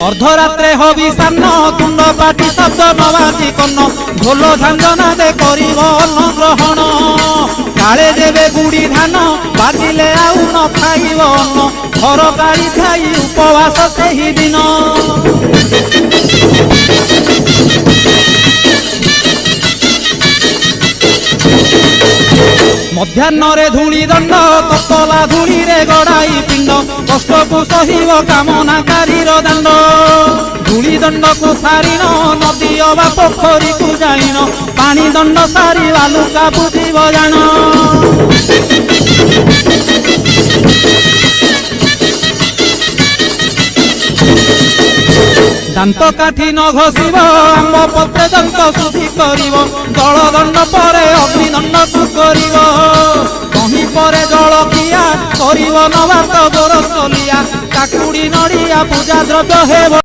अर्धरात्रे hobby सान्न तुंड पाटी शब्द नबाजी कन्न ढोल झांझना दे करिब अन्न ग्रहण काले देवे गुड़ी धान बाजिले आउ न खाइब अन्न घर गाड़ी खाई उपवास सेही दिन मध्याह्न धूली दंड ततला धूली रे गड़ाई पिंड कष्ट को सहिब कामनाकारी दांड धूली दंड को सारिन नदी अबा पोखरी को जाइन पानी दंड सारी बालुका बुझिब जान दांत काठी न घोषिब आंब पत्रे दंत शुद्धि करिब जल दंड पर अग्निदंड को करिब कहीं पर जल किया करिब नबात गोरसलिया काकुड़ी नड़िया पूजा द्रव्य हेब।